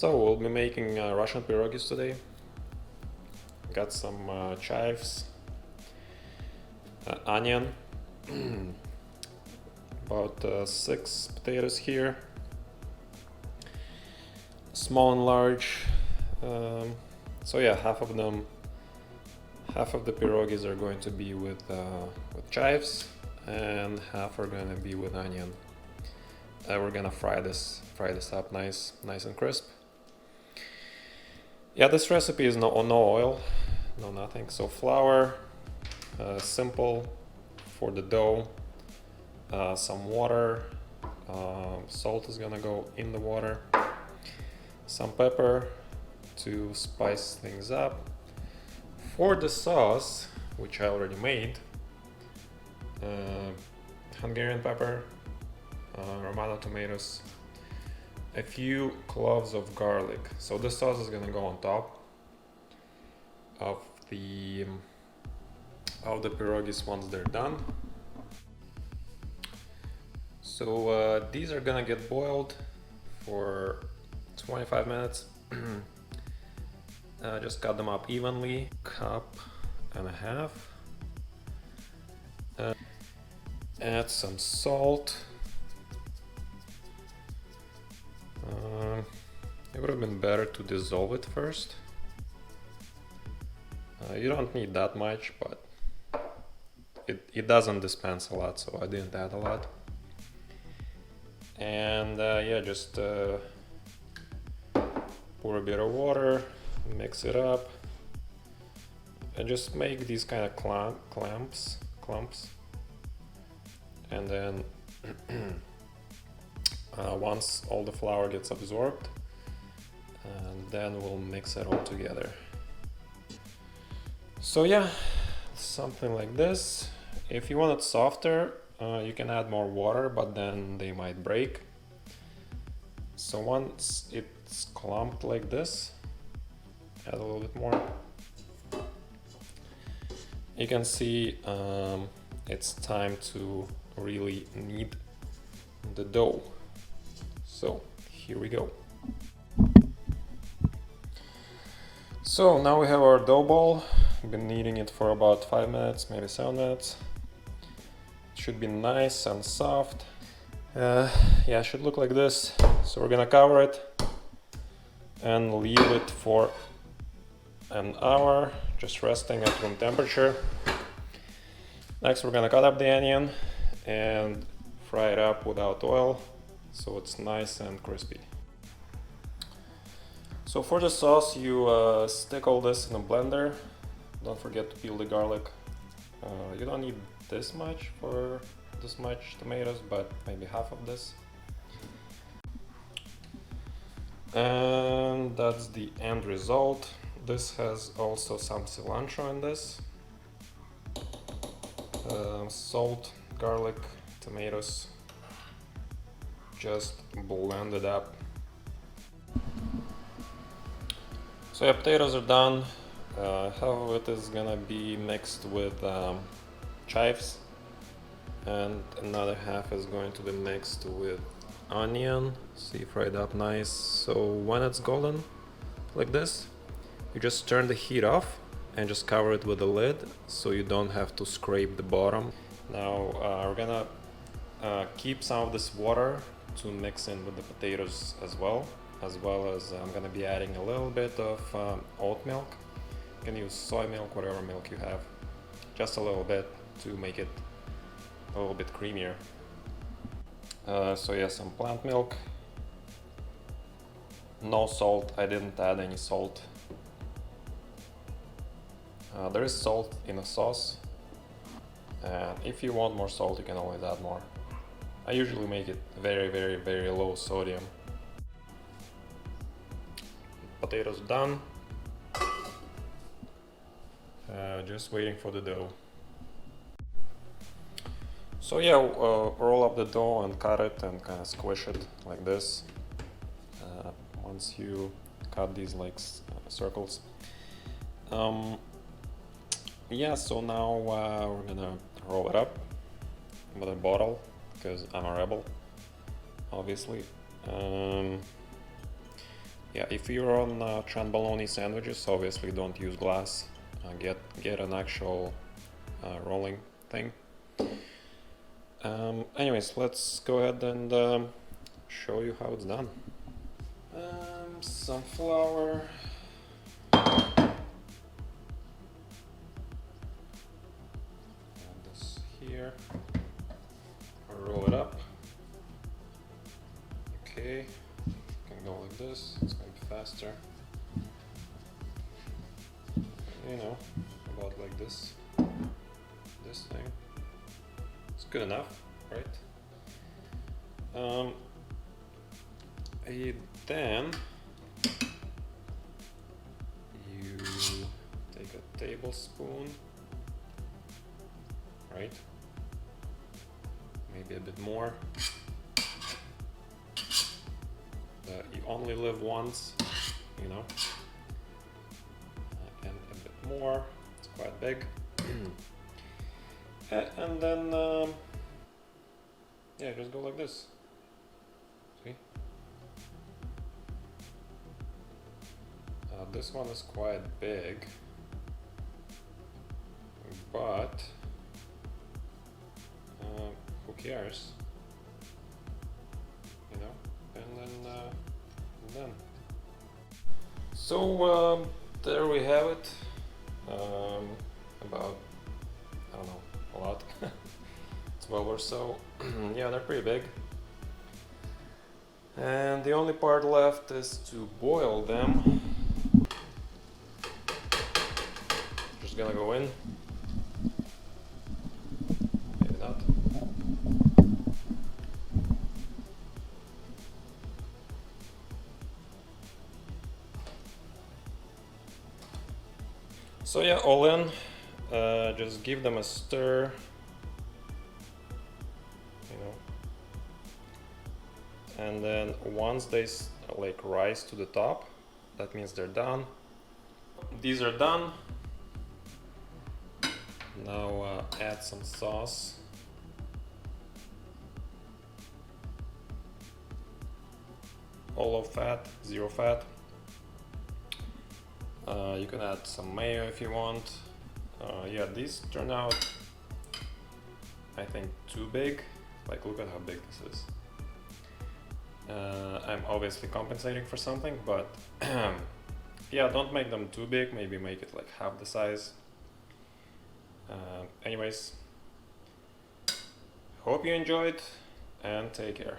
So we'll be making Russian pierogies today. Got some chives, onion, about 6 potatoes here, small and large. So yeah, half of the pierogies are going to be with chives, and half are going to be with onion. We're gonna fry this up nice and crisp. Yeah, this recipe is no oil, no nothing. So flour, simple for the dough, some water, salt is gonna go in the water, some pepper to spice things up. For the sauce, which I already made, Hungarian pepper, Romano tomatoes, a few cloves of garlic. So the sauce is gonna go on top of the pierogies once they're done. So these are gonna get boiled for 25 minutes. Just cut them up evenly, cup and a half. Add some salt. It would have been better to dissolve it first. You don't need that much, but it doesn't dispense a lot, so I didn't add a lot. And yeah, just pour a bit of water, mix it up, and just make these kind of clumps. And then once all the flour gets absorbed, and then we'll mix it all together. So yeah, something like this. If you want it softer, you can add more water, but then they might break. So once it's clumped like this, add a little bit more. You can see it's time to really knead the dough. So here we go. So now we have our dough ball. I've been kneading it for about 5 minutes, maybe 7 minutes. It should be nice and soft. Yeah, it should look like this. So we're gonna cover it and leave it for an hour, just resting at room temperature. Next, we're gonna cut up the onion and fry it up without oil, so it's nice and crispy. So for the sauce, you stick all this in a blender. Don't forget to peel the garlic. You don't need this much for this much tomatoes, but maybe half of this. And that's the end result. This has also some cilantro in this. Salt, garlic, tomatoes, just blend it up. So yeah, potatoes are done. Half of it is gonna be mixed with chives, and another half is going to be mixed with onion. See, fried up nice. So when it's golden like this, you just turn the heat off and just cover it with a lid, so you don't have to scrape the bottom. Now we're gonna keep some of this water to mix in with the potatoes as well as I'm gonna be adding a little bit of oat milk. You can use soy milk, whatever milk you have, just a little bit to make it a little bit creamier. So yeah, some plant milk, no salt. I didn't add any salt. There is salt in the sauce, and if you want more salt, you can always add more. I usually make it very low sodium. Potatoes done. Just waiting for the dough. So yeah, roll up the dough and cut it and kind of squish it like this. Once you cut these like circles. Yeah, so now we're gonna roll it up with a bottle, because I'm a rebel, obviously. Yeah, if you're on bologna sandwiches, obviously don't use glass. Get an actual rolling thing. Anyways, let's go ahead and show you how it's done. Some flour. Add this here. Roll it up. Okay, can go like this. It's going to be faster. You know, about like this. This thing. It's good enough, right? Then you take a tablespoon, right? Maybe a bit more. You only live once, you know. And a bit more. It's quite big. And then, yeah, just go like this. See? This one is quite big, but who cares? You know? And then. So there we have it. About, I don't know, a lot. 12 or so. Yeah, they're pretty big. And the only part left is to boil them. Just gonna go in. Maybe not. So yeah, all in. Just give them a stir. You know. And then once they like rise to the top, that means they're done. These are done. Now add some sauce. All low fat, zero fat. You can add some mayo if you want. Yeah, these turn out, I think, too big. Like, look at how big this is. I'm obviously compensating for something, but yeah, don't make them too big. Maybe make it like half the size. Anyways, hope you enjoyed and take care.